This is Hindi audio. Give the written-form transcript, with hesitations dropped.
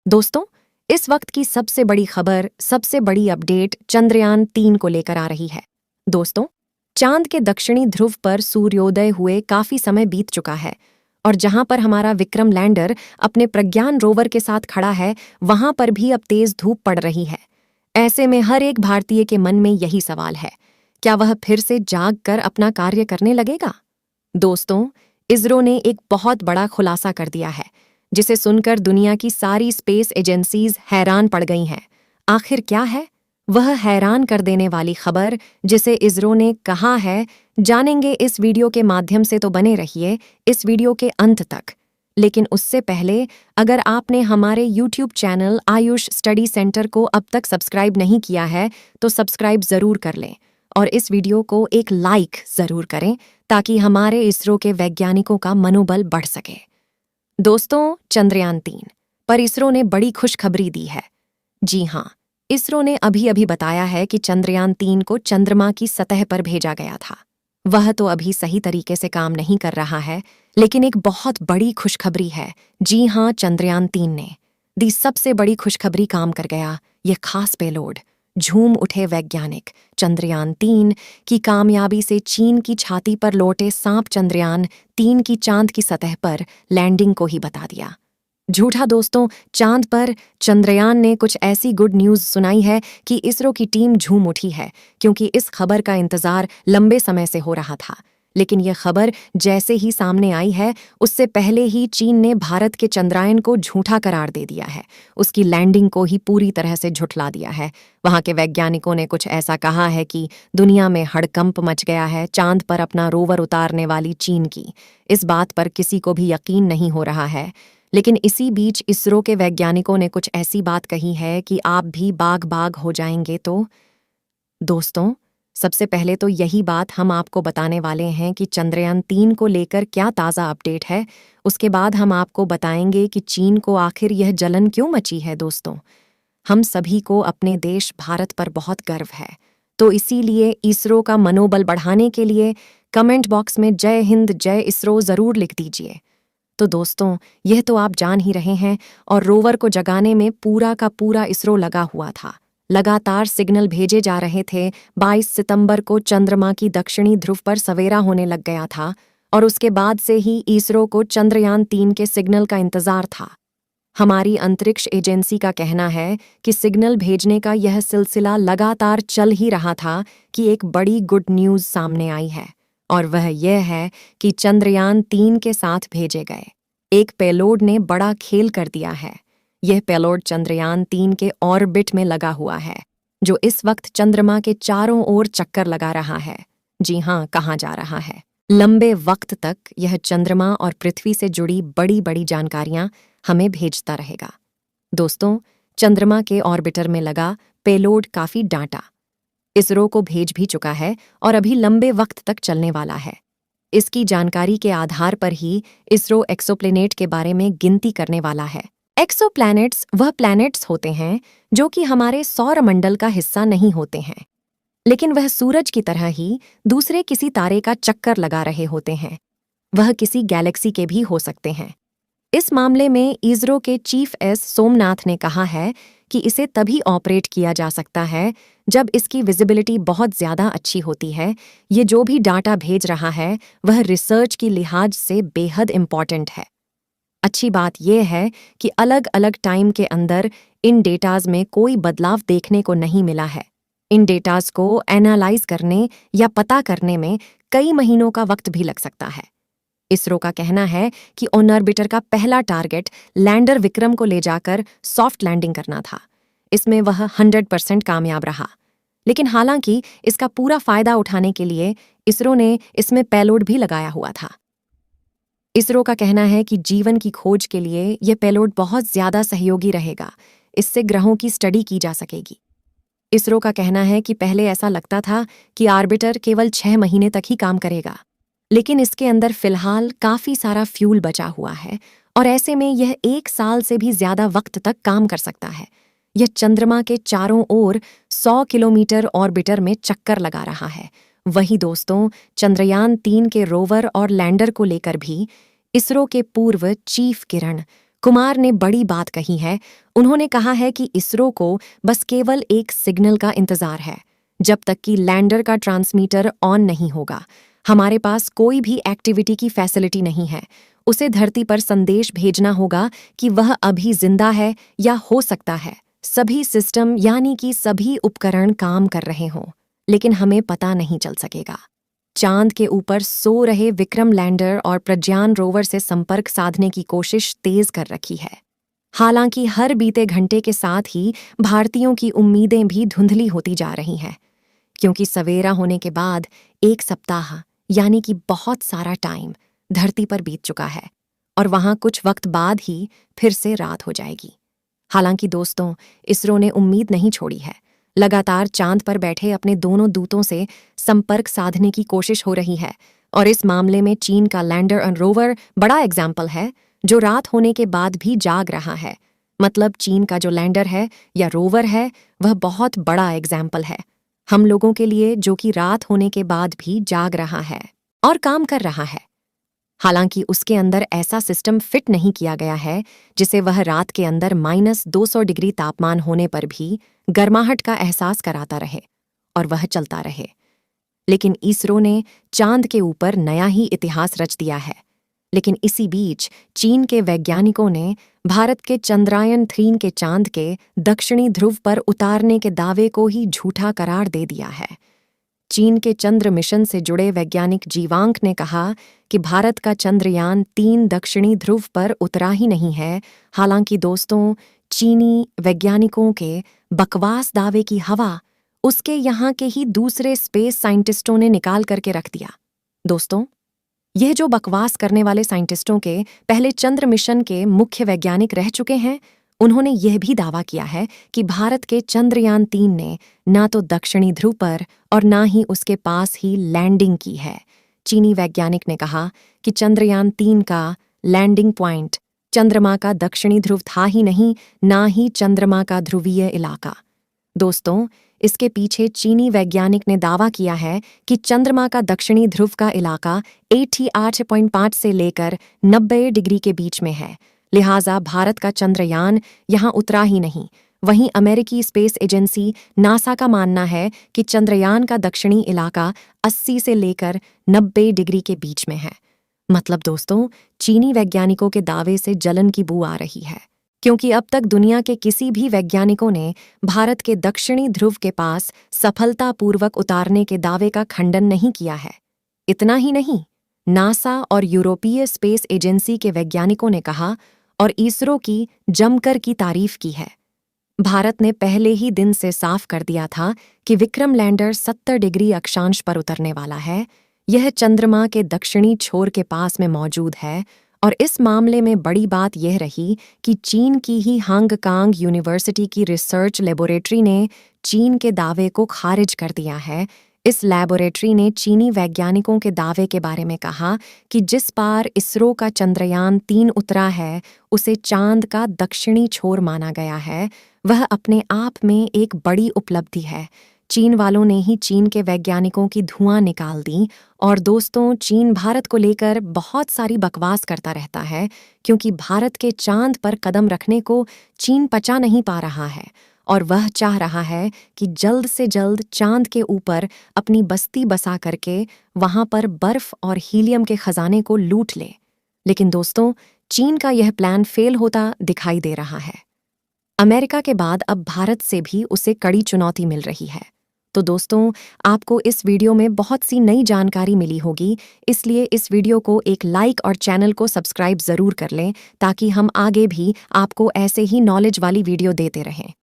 दोस्तों, इस वक्त की सबसे बड़ी खबर, सबसे बड़ी अपडेट चंद्रयान-3 को लेकर आ रही है। दोस्तों, चांद के दक्षिणी ध्रुव पर सूर्योदय हुए काफी समय बीत चुका है और जहां पर हमारा विक्रम लैंडर अपने प्रज्ञान रोवर के साथ खड़ा है, वहां पर भी अब तेज धूप पड़ रही है। ऐसे में हर एक भारतीय के मन में यही सवाल है, क्या वह फिर से जाग कर अपना कार्य करने लगेगा? दोस्तों, इसरो ने एक बहुत बड़ा खुलासा कर दिया है, जिसे सुनकर दुनिया की सारी स्पेस एजेंसीज हैरान पड़ गई हैं। आखिर क्या है वह हैरान कर देने वाली खबर जिसे इसरो ने कहा है? जानेंगे इस वीडियो के माध्यम से, तो बने रहिए इस वीडियो के अंत तक। लेकिन उससे पहले, अगर आपने हमारे YouTube channel Ayush study centre को अब तक सब्सक्राइब नहीं किया है, तो सब्सक्राइब जरूर कर लें और इस वीडियो को एक लाइक जरूर करें ताकि हमारे इसरो के वैज्ञानिकों का मनोबल बढ़ सके। दोस्तों, चंद्रयान-3 पर इसरो ने बड़ी खुशखबरी दी है। जी हाँ, इसरो ने अभी बताया है कि चंद्रयान-3 को चंद्रमा की सतह पर भेजा गया था। वह तो अभी सही तरीके से काम नहीं कर रहा है, लेकिन एक बहुत बड़ी खुशखबरी है। जी हाँ, चंद्रयान-3 ने दी सबसे बड़ी खुशखबरी काम कर गया। ये खास पेलोड, झूम उठे वैज्ञानिक। चंद्रयान-3 की कामयाबी से चीन की छाती पर लौटे सांप चंद्रयान-3 की चांद की सतह पर लैंडिंग को ही बता दिया। झूठा दोस्तों, चांद पर चंद्रयान ने कुछ ऐसी गुड न्यूज़ सुनाई है कि इसरो की टीम झूम उठी है, क्योंकि इस खबर का इंतजार लंबे समय से हो रहा था। लेकिन यह खबर जैसे ही सामने आई है, उससे पहले ही चीन ने भारत के चंद्रायन को झूठा करार दे दिया है। उसकी लैंडिंग को ही पूरी तरह से झुठला दिया है। वहां के वैज्ञानिकों ने कुछ ऐसा कहा है कि दुनिया में हड़कंप मच गया है चांद पर अपना रोवर उतारने वाली चीन की। इस बात पर किसी को भी यकीन नहीं हो रहा है। लेकिन इसी बीच इसरो के वैज्ञानिकों ने कुछ ऐसी बात कही है कि आप भी बाग बाग हो जाएंगे। तो दोस्तों, सबसे पहले तो यही बात हम आपको बताने वाले हैं कि चंद्रयान-3 को लेकर क्या ताज़ा अपडेट है। उसके बाद हम आपको बताएंगे कि चीन को आखिर यह जलन क्यों मची है। दोस्तों, हम सभी को अपने देश भारत पर बहुत गर्व है, तो इसीलिए इसरो का मनोबल बढ़ाने के लिए कमेंट बॉक्स में जय हिंद जय इसरो ज़रूर लिख दीजिए। तो दोस्तों, यह तो आप जान ही रहे हैं, और रोवर को जगाने में पूरा का पूरा इसरो लगा हुआ था। लगातार सिग्नल भेजे जा रहे थे। 22 सितंबर को चंद्रमा की दक्षिणी ध्रुव पर सवेरा होने लग गया था और उसके बाद से ही इसरो को चंद्रयान-3 के सिग्नल का इंतजार था। हमारी अंतरिक्ष एजेंसी का कहना है कि सिग्नल भेजने का यह सिलसिला लगातार चल ही रहा था कि एक बड़ी गुड न्यूज़ सामने आई है, और वह यह है कि चंद्रयान-3 के साथ भेजे गए एक पेलोड ने बड़ा खेल कर दिया है। यह पेलोड चंद्रयान-3 के ऑर्बिट में लगा हुआ है, जो इस वक्त चंद्रमा के चारों ओर चक्कर लगा रहा है। जी हाँ, कहाँ जा रहा है? लंबे वक्त तक यह चंद्रमा और पृथ्वी से जुड़ी बड़ी बड़ी जानकारियां हमें भेजता रहेगा। दोस्तों, चंद्रमा के ऑर्बिटर में लगा पेलोड काफी डाटा इसरो को भेज भी चुका है और अभी लंबे वक्त तक चलने वाला है। इसकी जानकारी के आधार पर ही इसरो एक्सोप्लैनेट के बारे में गिनती करने वाला है। एक्सोप्लैनेट्स वह प्लैनेट्स होते हैं जो कि हमारे सौरमंडल का हिस्सा नहीं होते हैं, लेकिन वह सूरज की तरह ही दूसरे किसी तारे का चक्कर लगा रहे होते हैं। वह किसी गैलेक्सी के भी हो सकते हैं। इस मामले में इसरो के चीफ एस सोमनाथ ने कहा है कि इसे तभी ऑपरेट किया जा सकता है जब इसकी विजिबिलिटी बहुत ज़्यादा अच्छी होती है। ये जो भी डाटा भेज रहा है वह रिसर्च की लिहाज से बेहद इम्पॉर्टेंट है। अच्छी बात यह है कि अलग अलग टाइम के अंदर इन डेटाज में कोई बदलाव देखने को नहीं मिला है। इन डेटाज को एनालाइज करने या पता करने में कई महीनों का वक्त भी लग सकता है। इसरो का कहना है कि ऑन ऑर्बिटर का पहला टारगेट लैंडर विक्रम को ले जाकर सॉफ्ट लैंडिंग करना था। इसमें वह 100% कामयाब रहा, लेकिन हालांकि इसका पूरा फायदा उठाने के लिए इसरो ने इसमें पेलोड भी लगाया हुआ था। इसरो का कहना है कि जीवन की खोज के लिए यह पेलोड बहुत ज्यादा सहयोगी रहेगा। इससे ग्रहों की स्टडी की जा सकेगी। इसरो का कहना है कि पहले ऐसा लगता था कि ऑर्बिटर केवल 6 महीने तक ही काम करेगा, लेकिन इसके अंदर फिलहाल काफी सारा फ्यूल बचा हुआ है और ऐसे में यह 1 साल से भी ज्यादा वक्त तक काम कर सकता है। यह चंद्रमा के चारों ओर 100 किलोमीटर ऑर्बिटर में चक्कर लगा रहा है। वहीं दोस्तों, चंद्रयान-3 के रोवर और लैंडर को लेकर भी इसरो के पूर्व चीफ किरण कुमार ने बड़ी बात कही है। उन्होंने कहा है कि इसरो को बस केवल एक सिग्नल का इंतजार है। जब तक कि लैंडर का ट्रांसमीटर ऑन नहीं होगा, हमारे पास कोई भी एक्टिविटी की फैसिलिटी नहीं है। उसे धरती पर संदेश भेजना होगा कि वह अभी जिंदा है या हो सकता है सभी सिस्टम यानी कि सभी उपकरण काम कर रहे हों, लेकिन हमें पता नहीं चल सकेगा। चांद के ऊपर सो रहे विक्रम लैंडर और प्रज्ञान रोवर से संपर्क साधने की कोशिश तेज कर रखी है। हालांकि हर बीते घंटे के साथ ही भारतीयों की उम्मीदें भी धुंधली होती जा रही हैं, क्योंकि सवेरा होने के बाद एक सप्ताह यानी कि बहुत सारा टाइम धरती पर बीत चुका है और वहां कुछ वक्त बाद ही फिर से रात हो जाएगी। हालांकि दोस्तों, इसरो ने उम्मीद नहीं छोड़ी है। लगातार चांद पर बैठे अपने दोनों दूतों से संपर्क साधने की कोशिश हो रही है और इस मामले में चीन का लैंडर और रोवर बड़ा एग्जाम्पल है, जो रात होने के बाद भी जाग रहा है। मतलब चीन का जो लैंडर है या रोवर है, वह बहुत बड़ा एग्जाम्पल है हम लोगों के लिए, जो कि रात होने के बाद भी जाग रहा है और काम कर रहा है। हालांकि उसके अंदर ऐसा सिस्टम फिट नहीं किया गया है जिसे वह रात के अंदर -200 डिग्री तापमान होने पर भी गर्माहट का एहसास कराता रहे और वह चलता रहे। लेकिन इसरो ने चांद के ऊपर नया ही इतिहास रच दिया है। लेकिन इसी बीच चीन के वैज्ञानिकों ने भारत के चंद्रयान-3 के चांद के दक्षिणी ध्रुव पर उतारने के दावे को ही झूठा करार दे दिया है। चीन के चंद्र मिशन से जुड़े वैज्ञानिक जीवांक ने कहा कि भारत का चंद्रयान-3 दक्षिणी ध्रुव पर उतरा ही नहीं है। हालांकि दोस्तों, चीनी वैज्ञानिकों के बकवास दावे की हवा उसके यहाँ के ही दूसरे स्पेस साइंटिस्टों ने निकाल करके रख दिया। दोस्तों, यह जो बकवास करने वाले साइंटिस्टों के पहले चंद्र मिशन के मुख्य वैज्ञानिक रह चुके हैं, उन्होंने यह भी दावा किया है कि भारत के चंद्रयान-3 ने ना तो दक्षिणी ध्रुव पर और ना ही उसके पास ही लैंडिंग की है। चीनी वैज्ञानिक ने कहा कि चंद्रयान-3 का लैंडिंग पॉइंट चंद्रमा का दक्षिणी ध्रुव था ही नहीं, ना ही चंद्रमा का ध्रुवीय इलाका। दोस्तों, इसके पीछे चीनी वैज्ञानिक ने दावा किया है कि चंद्रमा का दक्षिणी ध्रुव का इलाका 88.5 से लेकर 90 डिग्री के बीच में है। लिहाजा भारत का चंद्रयान यहाँ उतरा ही नहीं। वहीं अमेरिकी स्पेस एजेंसी नासा का मानना है कि चंद्रयान का दक्षिणी इलाका 80 से लेकर 90 डिग्री के बीच में है। मतलब दोस्तों, चीनी वैज्ञानिकों के दावे से जलन की बू आ रही है, क्योंकि अब तक दुनिया के किसी भी वैज्ञानिकों ने भारत के दक्षिणी ध्रुव के पास सफलतापूर्वक उतारने के दावे का खंडन नहीं किया है। इतना ही नहीं, नासा और यूरोपीय स्पेस एजेंसी के वैज्ञानिकों ने कहा और इसरो की जमकर की तारीफ की है। भारत ने पहले ही दिन से साफ कर दिया था कि विक्रम लैंडर 70 डिग्री अक्षांश पर उतरने वाला है। यह चंद्रमा के दक्षिणी छोर के पास में मौजूद है और इस मामले में बड़ी बात यह रही कि चीन की ही हांगकांग यूनिवर्सिटी की रिसर्च लेबोरेटरी ने चीन के दावे को खारिज कर दिया है। इस लेबोरेटरी ने चीनी वैज्ञानिकों के दावे के बारे में कहा कि जिस पार इसरो का चंद्रयान-3 उतरा है, उसे चांद का दक्षिणी छोर माना गया है। वह अपने आप में एक बड़ी उपलब्धि है। चीन वालों ने ही चीन के वैज्ञानिकों की धुआं निकाल दी। और दोस्तों, चीन भारत को लेकर बहुत सारी बकवास करता रहता है, क्योंकि भारत के चांद पर कदम रखने को चीन पचा नहीं पा रहा है और वह चाह रहा है कि जल्द से जल्द चांद के ऊपर अपनी बस्ती बसा करके वहां पर बर्फ और हीलियम के खजाने को लूट ले। लेकिन दोस्तों, चीन का यह प्लान फेल होता दिखाई दे रहा है। अमेरिका के बाद अब भारत से भी उसे कड़ी चुनौती मिल रही है। तो दोस्तों, आपको इस वीडियो में बहुत सी नई जानकारी मिली होगी, इसलिए इस वीडियो को एक लाइक और चैनल को सब्सक्राइब ज़रूर कर लें, ताकि हम आगे भी आपको ऐसे ही नॉलेज वाली वीडियो देते रहें।